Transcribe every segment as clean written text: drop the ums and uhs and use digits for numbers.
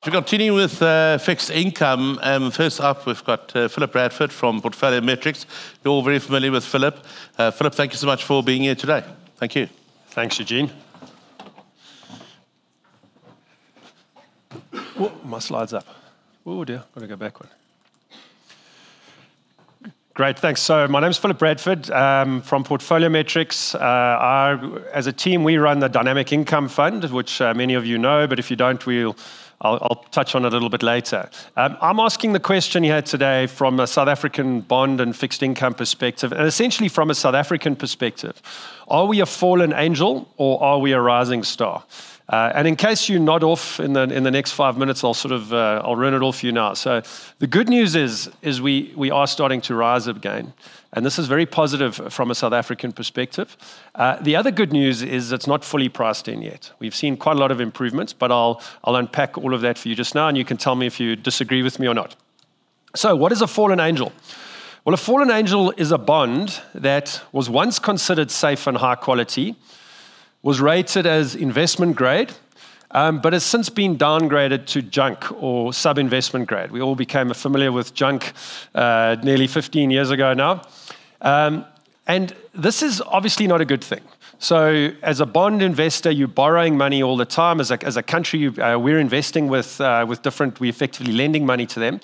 To continue with fixed income, first up we've got Philip Bradford from Portfolio Metrics. You're all very familiar with Philip. Philip, thank you so much for being here today. Thank you. Thanks, Eugene. Oh, my slide's up. Oh dear, got to go back one. Great, thanks. So my name's Philip Bradford from Portfolio Metrics. As a team, we run the Dynamic Income Fund, which many of you know, but if you don't, I'll touch on it a little bit later. I'm asking the question here today from a South African bond and fixed income perspective, and essentially from a South African perspective. Are we a fallen angel or are we a rising star? And in case you nod off in the next 5 minutes, I'll run it all for you now. So the good news is we are starting to rise again, and this is very positive from a South African perspective. The other good news is it's not fully priced in yet. We've seen quite a lot of improvements, but I'll unpack all of that for you just now, and you can tell me if you disagree with me or not. So what is a fallen angel? Well, a fallen angel is a bond that was once considered safe and high quality, was rated as investment grade, but has since been downgraded to junk or sub-investment grade. We all became familiar with junk nearly 15 years ago now. And this is obviously not a good thing. So as a bond investor, you're borrowing money all the time. As a country, we're investing with different, we're effectively lending money to them.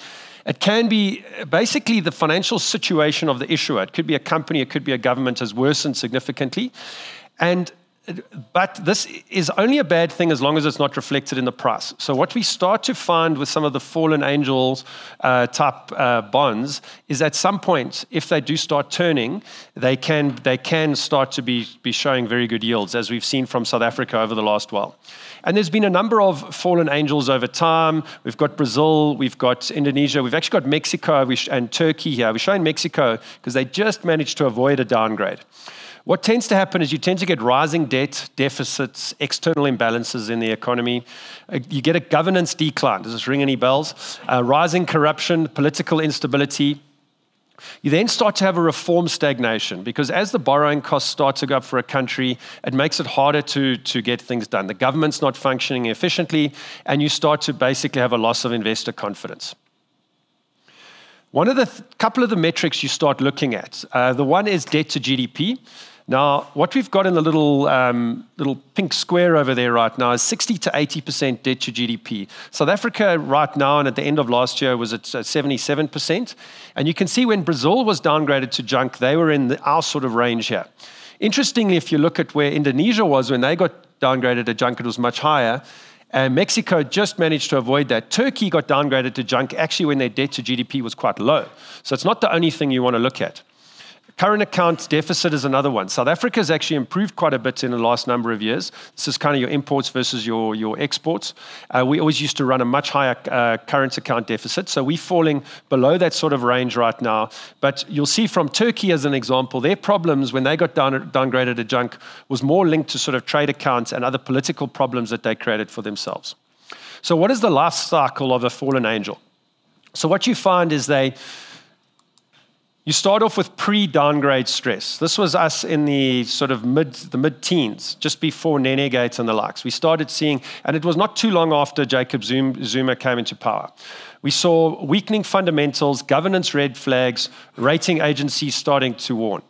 It can be basically the financial situation of the issuer. It could be a company, it could be a government, has worsened significantly. But this is only a bad thing as long as it's not reflected in the price. So what we start to find with some of the fallen angels type bonds is at some point, if they do start turning, they can start to be showing very good yields, as we've seen from South Africa over the last while. And there's been a number of fallen angels over time. We've got Brazil, we've got Indonesia, we've actually got Mexico and Turkey here. We're showing Mexico because they just managed to avoid a downgrade. What tends to happen is you tend to get rising debt, deficits, external imbalances in the economy. You get a governance decline. Does this ring any bells? Rising corruption, political instability. You then start to have a reform stagnation because as the borrowing costs start to go up for a country, it makes it harder to get things done. The government's not functioning efficiently, and you start to basically have a loss of investor confidence. One of the couple of the metrics you start looking at, the one is debt to GDP. Now, what we've got in the little pink square over there right now is 60 to 80% debt to GDP. South Africa right now and at the end of last year was at 77%. And you can see when Brazil was downgraded to junk, they were in our sort of range here. Interestingly, if you look at where Indonesia was when they got downgraded to junk, it was much higher. And Mexico just managed to avoid that. Turkey got downgraded to junk actually when their debt to GDP was quite low. So it's not the only thing you want to look at. Current account deficit is another one. South Africa has actually improved quite a bit in the last number of years. This is kind of your imports versus your exports. We always used to run a much higher current account deficit, so we're falling below that sort of range right now. But you'll see from Turkey as an example, their problems when they got downgraded to junk was more linked to sort of trade accounts and other political problems that they created for themselves. So what is the life cycle of a fallen angel? So what you find is you start off with pre-downgrade stress. This was us in the sort of mid-teens, just before Nenegate and the likes. We started seeing, and it was not too long after Jacob Zuma came into power. We saw weakening fundamentals, governance red flags, rating agencies starting to warn.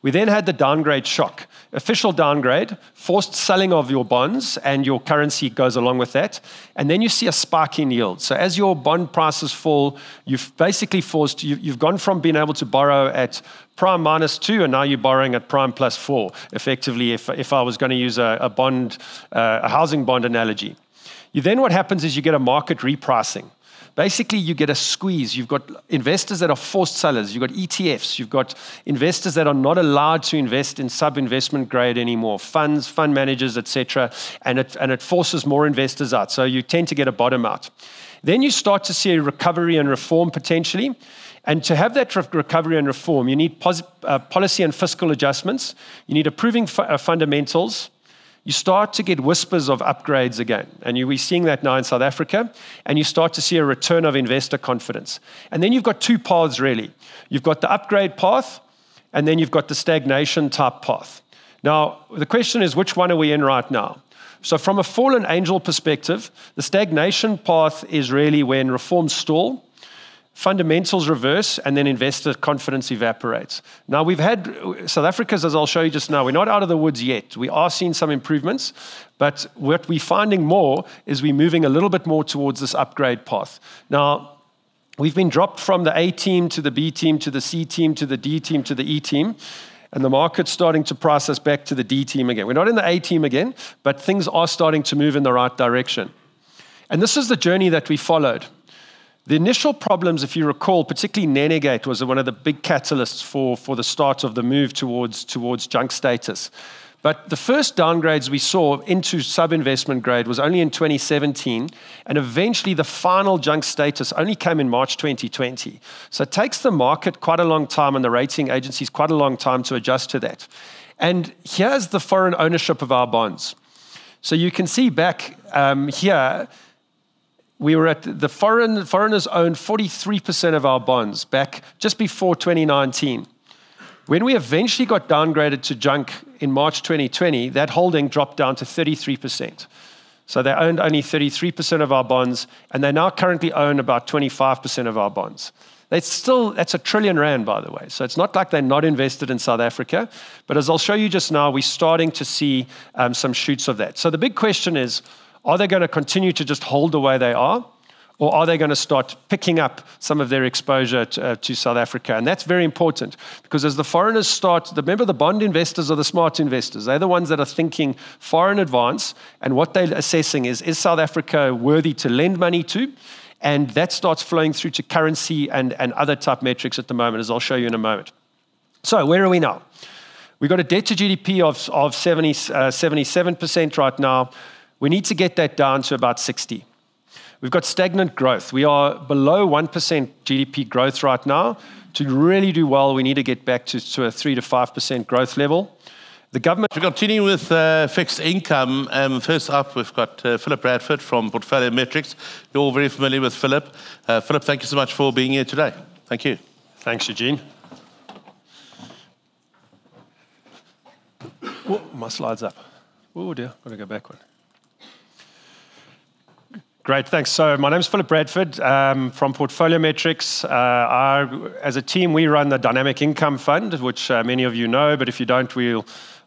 We then had the downgrade shock. Official downgrade, forced selling of your bonds, and your currency goes along with that. And then you see a spike in yield. So as your bond prices fall, you've basically you've gone from being able to borrow at prime -2, and now you're borrowing at prime +4, effectively, if I was going to use a housing bond analogy. Then what happens is you get a market repricing. Basically, you get a squeeze. You've got investors that are forced sellers. You've got ETFs. You've got investors that are not allowed to invest in sub-investment grade anymore, funds, fund managers, etc. And it forces more investors out. So you tend to get a bottom out. Then you start to see a recovery and reform potentially. And to have that recovery and reform, you need policy and fiscal adjustments. You need improving fundamentals. You start to get whispers of upgrades again. And we're seeing that now in South Africa. And you start to see a return of investor confidence. And then you've got two paths, really. You've got the upgrade path, and then you've got the stagnation type path. Now, the question is, which one are we in right now? So from a fallen angel perspective, the stagnation path is really when reforms stall, fundamentals reverse, and then investor confidence evaporates. Now, we've had South Africa's, as I'll show you just now, we're not out of the woods yet. We are seeing some improvements, but what we're finding more is we're moving a little bit more towards this upgrade path. Now, we've been dropped from the A team to the B team to the C team to the D team to the E team, and the market's starting to price us back to the D team again. We're not in the A team again, but things are starting to move in the right direction. And this is the journey that we followed. The initial problems, if you recall, particularly Nenegate was one of the big catalysts for the start of the move towards junk status. But the first downgrades we saw into sub-investment grade was only in 2017, and eventually the final junk status only came in March 2020. So it takes the market quite a long time and the rating agencies quite a long time to adjust to that. And here's the foreign ownership of our bonds. So you can see back here, we were at the foreigners owned 43% of our bonds back just before 2019. When we eventually got downgraded to junk in March 2020, that holding dropped down to 33%. So they owned only 33% of our bonds, and they now currently own about 25% of our bonds. That's R1 trillion, by the way. So it's not like they're not invested in South Africa, but as I'll show you just now, we're starting to see some shoots of that. So the big question is, are they going to continue to just hold the way they are? Or are they going to start picking up some of their exposure to South Africa? And that's very important because as the foreigners start, remember the bond investors are the smart investors. They're the ones that are thinking far in advance. And what they're assessing is South Africa worthy to lend money to? And that starts flowing through to currency and other type metrics at the moment, as I'll show you in a moment. So where are we now? We've got a debt to GDP of 77% right now. We need to get that down to about 60. We've got stagnant growth. We are below 1% GDP growth right now. To really do well, we need to get back to a 3 to 5% growth level. The government... We continue with fixed income. First up, we've got Philip Bradford from Portfolio Metrics. You're all very familiar with Philip. Philip, thank you so much for being here today. Thank you. Thanks, Eugene. Oh, my slide's up. Oh dear, got to go back one. Great, thanks. So my name's Philip Bradford from Portfolio Metrics. As a team, we run the Dynamic Income Fund, which many of you know, but if you don't,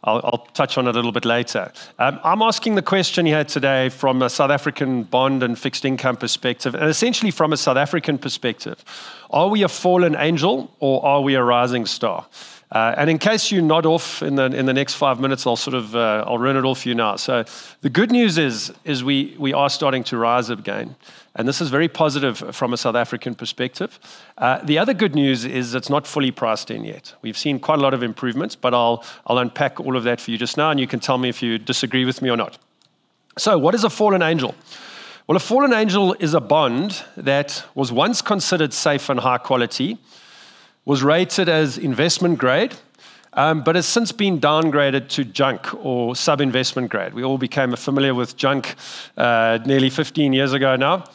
I'll touch on it a little bit later. I'm asking the question here today from a South African bond and fixed income perspective, and essentially from a South African perspective. Are we a fallen angel or are we a rising star? And in case you nod off in the next 5 minutes, I'll run it all for you now. So the good news is we are starting to rise again, and this is very positive from a South African perspective. The other good news is it's not fully priced in yet. We've seen quite a lot of improvements, but I'll unpack all of that for you just now, and you can tell me if you disagree with me or not. So what is a fallen angel? Well, a fallen angel is a bond that was once considered safe and high quality, was rated as investment grade, but has since been downgraded to junk or sub-investment grade. We all became familiar with junk nearly 15 years ago now.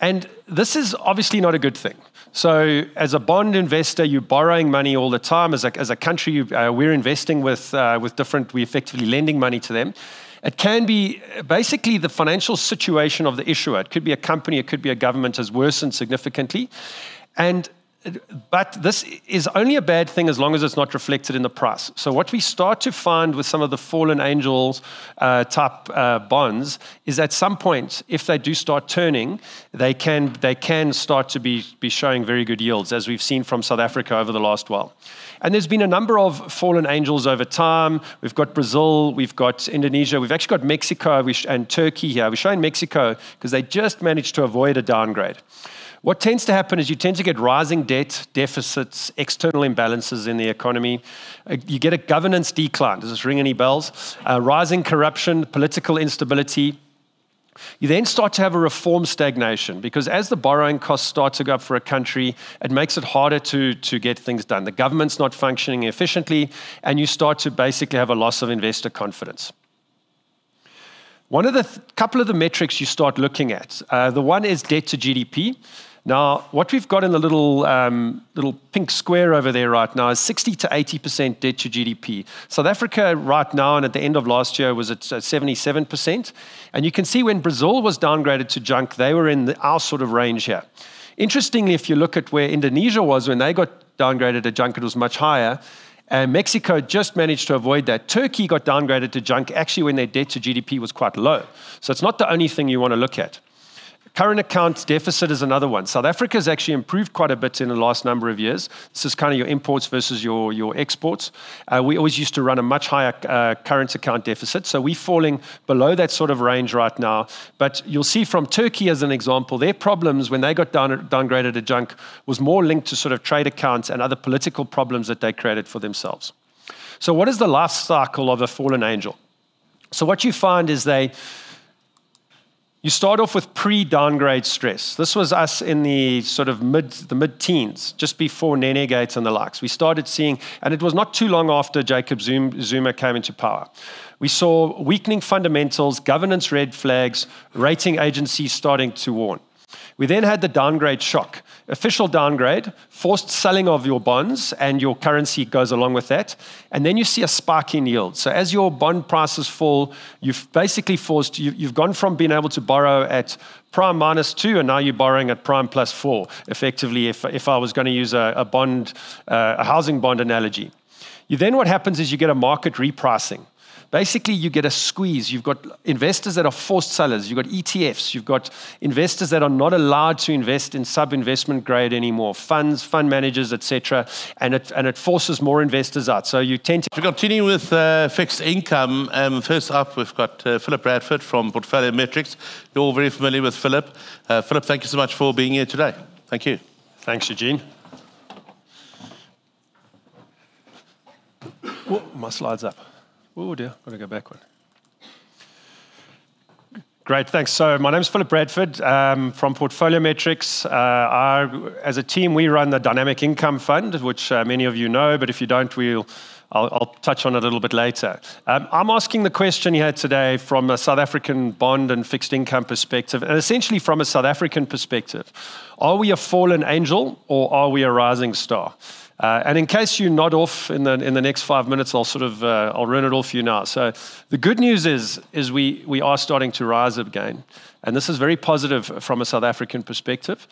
And this is obviously not a good thing. So as a bond investor, you're borrowing money all the time. As a country, we're investing with different, we're effectively lending money to them. It can be basically the financial situation of the issuer. It could be a company, it could be a government has worsened significantly. But this is only a bad thing as long as it's not reflected in the price. So what we start to find with some of the fallen angels type bonds is at some point, if they do start turning, they can start to be showing very good yields, as we've seen from South Africa over the last while. And there's been a number of fallen angels over time. We've got Brazil, we've got Indonesia, we've actually got Mexico and Turkey here. We're showing Mexico because they just managed to avoid a downgrade. What tends to happen is you tend to get rising debt, deficits, external imbalances in the economy. You get a governance decline. Does this ring any bells? Rising corruption, political instability. You then start to have a reform stagnation because as the borrowing costs start to go up for a country, it makes it harder to get things done. The government's not functioning efficiently, and you start to basically have a loss of investor confidence. One of the couple of the metrics you start looking at, the one is debt to GDP. Now, what we've got in the little pink square over there right now is 60 to 80% debt to GDP. South Africa right now and at the end of last year was at 77%. And you can see when Brazil was downgraded to junk, they were in our sort of range here. Interestingly, if you look at where Indonesia was when they got downgraded to junk, it was much higher. And Mexico just managed to avoid that. Turkey got downgraded to junk actually when their debt to GDP was quite low. So it's not the only thing you want to look at. Current account deficit is another one. South Africa has actually improved quite a bit in the last number of years. This is kind of your imports versus your exports. We always used to run a much higher current account deficit. So we're falling below that sort of range right now. But you'll see from Turkey as an example, their problems when they got downgraded to junk was more linked to sort of trade accounts and other political problems that they created for themselves. So what is the life cycle of a fallen angel? So what you find is you start off with pre-downgrade stress. This was us in the sort of mid-teens, just before Nenegate and the likes. We started seeing, and it was not too long after Jacob Zuma came into power. We saw weakening fundamentals, governance red flags, rating agencies starting to warn. We then had the downgrade shock. Official downgrade, forced selling of your bonds, and your currency goes along with that. And then you see a spike in yield. So as your bond prices fall, you've basically you've gone from being able to borrow at prime -2, and now you're borrowing at prime +4, effectively, if I was going to use a housing bond analogy. Then what happens is you get a market repricing. Basically, you get a squeeze. You've got investors that are forced sellers. You've got ETFs. You've got investors that are not allowed to invest in sub-investment grade anymore, funds, fund managers, etc. And it forces more investors out. So you tend to... We continue with fixed income. First up, we've got Philip Bradford from Portfolio Metrics. You're all very familiar with Philip. Philip, thank you so much for being here today. Thank you. Thanks, Eugene. Oh, my slide's up. Oh dear, got to go back one. Great, thanks. So my name's Philip Bradford from Portfolio Metrics. As a team, we run the Dynamic Income Fund, which many of you know, but if you don't, I'll touch on it a little bit later. I'm asking the question here today from a South African bond and fixed income perspective, and essentially from a South African perspective. Are we a fallen angel or are we a rising star? And in case you nod off in the next 5 minutes, I'll run it all for you now. So the good news is we are starting to rise again, and this is very positive from a South African perspective.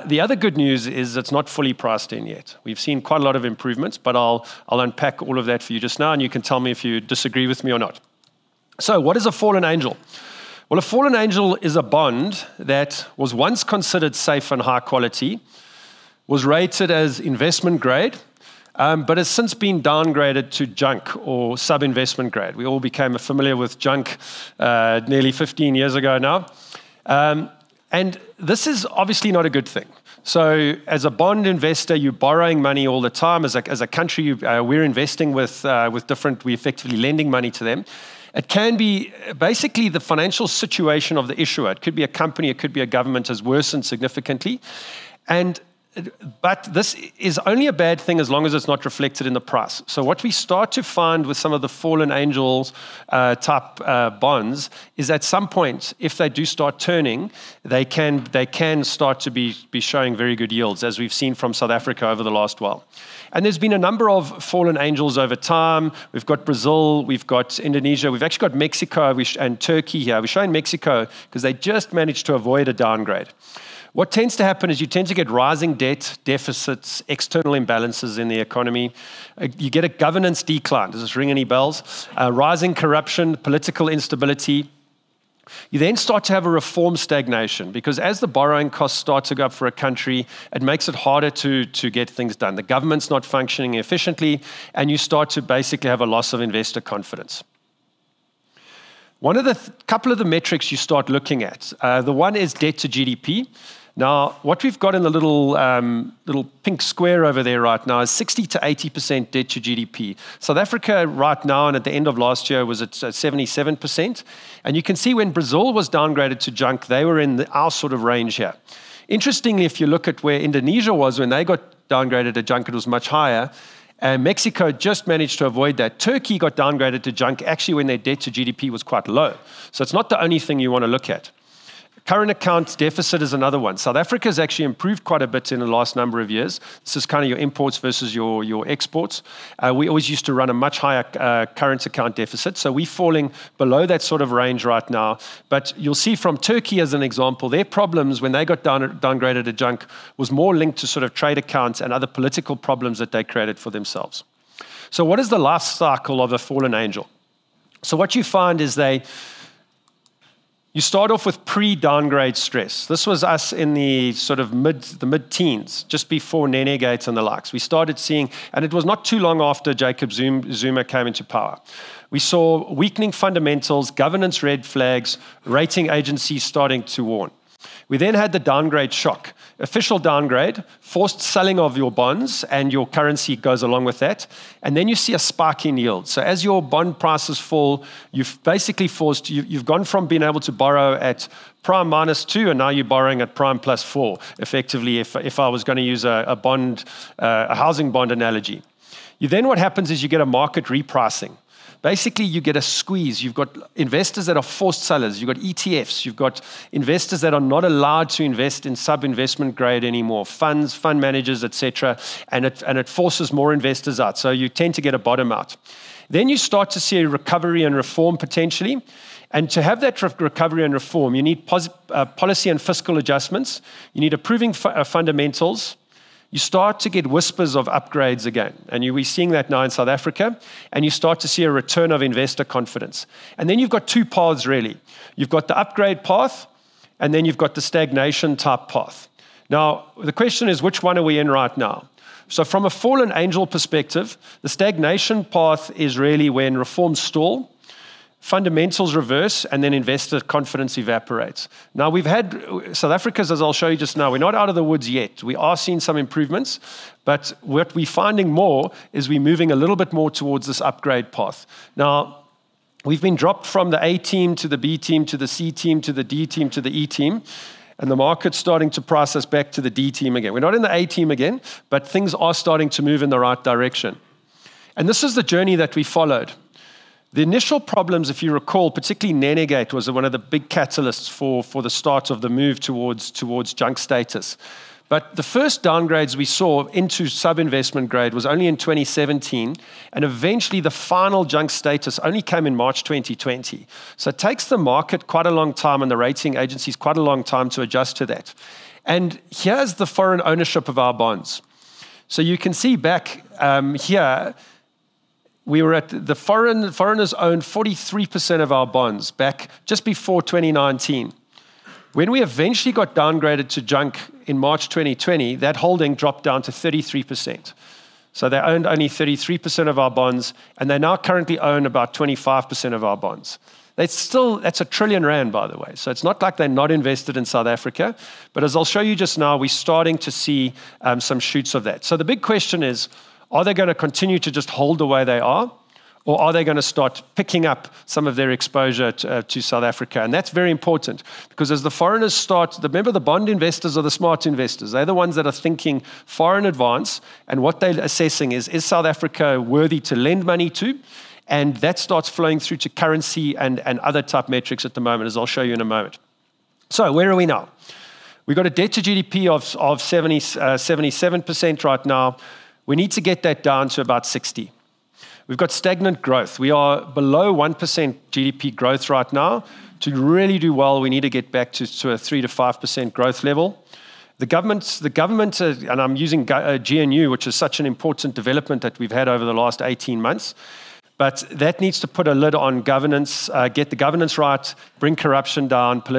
The other good news is it's not fully priced in yet. We've seen quite a lot of improvements, but I'll unpack all of that for you just now, and you can tell me if you disagree with me or not. So what is a fallen angel? Well, a fallen angel is a bond that was once considered safe and high quality, was rated as investment grade, but has since been downgraded to junk or sub-investment grade. We all became familiar with junk nearly 15 years ago now. And this is obviously not a good thing. So as a bond investor, you're borrowing money all the time. As a country, we're investing with different, we're effectively lending money to them. It can be basically the financial situation of the issuer. It could be a company, it could be a government, has worsened significantly. But this is only a bad thing as long as it's not reflected in the price. So what we start to find with some of the fallen angels type bonds is at some point, if they do start turning, they can start to be showing very good yields, as we've seen from South Africa over the last while. And there's been a number of fallen angels over time. We've got Brazil, we've got Indonesia, we've actually got Mexico and Turkey here. We're showing Mexico because they just managed to avoid a downgrade. What tends to happen is you tend to get rising debt, deficits, external imbalances in the economy. You get a governance decline. Does this ring any bells? Rising corruption, political instability. You then start to have a reform stagnation because as the borrowing costs start to go up for a country, it makes it harder to get things done. The government's not functioning efficiently, and you start to basically have a loss of investor confidence. One of the couple of the metrics you start looking at, the one is debt to GDP. Now, what we've got in the little pink square over there right now is 60 to 80% debt to GDP. South Africa right now and at the end of last year was at 77%. And you can see when Brazil was downgraded to junk, they were in our sort of range here. Interestingly, if you look at where Indonesia was when they got downgraded to junk, it was much higher. And Mexico just managed to avoid that. Turkey got downgraded to junk actually when their debt to GDP was quite low. So it's not the only thing you want to look at. Current account deficit is another one. South Africa has actually improved quite a bit in the last number of years. This is kind of your imports versus your exports. We always used to run a much higher current account deficit, so we're falling below that sort of range right now. But you'll see from Turkey as an example, their problems when they got downgraded to junk was more linked to sort of trade accounts and other political problems that they created for themselves. So what is the life cycle of a fallen angel? So what you find is you start off with pre-downgrade stress. This was us in the sort of mid-teens, just before Nenegate and the likes. We started seeing, and it was not too long after Jacob Zuma came into power. We saw weakening fundamentals, governance red flags, rating agencies starting to warn. We then had the downgrade shock. Official downgrade, forced selling of your bonds, and your currency goes along with that. And then you see a spike in yield. So as your bond prices fall, you've basically you've gone from being able to borrow at prime -2, and now you're borrowing at prime +4, effectively, if I was going to use a housing bond analogy. What happens is you get a market repricing. Basically, you get a squeeze. You've got investors that are forced sellers. You've got ETFs. You've got investors that are not allowed to invest in sub-investment grade anymore, funds, fund managers, etc. And it forces more investors out. So you tend to get a bottom out. Then you start to see a recovery and reform potentially. And to have that recovery and reform, you need policy and fiscal adjustments. You need improving fundamentals. You start to get whispers of upgrades again. And we're seeing that now in South Africa. And you start to see a return of investor confidence. And then you've got two paths, really. You've got the upgrade path, and then you've got the stagnation type path. Now, the question is, which one are we in right now? So from a fallen angel perspective, the stagnation path is really when reforms stall, fundamentals reverse, and then investor confidence evaporates. Now, we've had South Africa's, as I'll show you just now, we're not out of the woods yet. We are seeing some improvements, but what we're finding more is we're moving a little bit more towards this upgrade path. Now, we've been dropped from the A team to the B team to the C team to the D team to the E team, and the market's starting to price us back to the D team again. We're not in the A team again, but things are starting to move in the right direction. And this is the journey that we followed. The initial problems, if you recall, particularly Nenegate was one of the big catalysts for the start of the move towards junk status. But the first downgrades we saw into sub-investment grade was only in 2017, and eventually the final junk status only came in March 2020. So it takes the market quite a long time and the rating agencies quite a long time to adjust to that. And here's the foreign ownership of our bonds. So you can see back here, we were at the foreigners owned 43% of our bonds back just before 2019. When we eventually got downgraded to junk in March 2020, that holding dropped down to 33%. So they owned only 33% of our bonds, and they now currently own about 25% of our bonds. That's R1 trillion, by the way. So it's not like they're not invested in South Africa, but as I'll show you just now, we're starting to see some shoots of that. So the big question is, are they going to continue to just hold the way they are? Or are they going to start picking up some of their exposure to South Africa? And that's very important because as the foreigners start, remember the bond investors are the smart investors. They're the ones that are thinking far in advance. And what they're assessing is South Africa worthy to lend money to? And that starts flowing through to currency and other type metrics at the moment, as I'll show you in a moment. So where are we now? We've got a debt to GDP of 77% right now. We need to get that down to about 60. We've got stagnant growth. We are below 1% GDP growth right now. To really do well, we need to get back to a 3 to 5% growth level. The government, and I'm using GNU, which is such an important development that we've had over the last 18 months, but that needs to put a lid on governance, get the governance right, bring corruption down,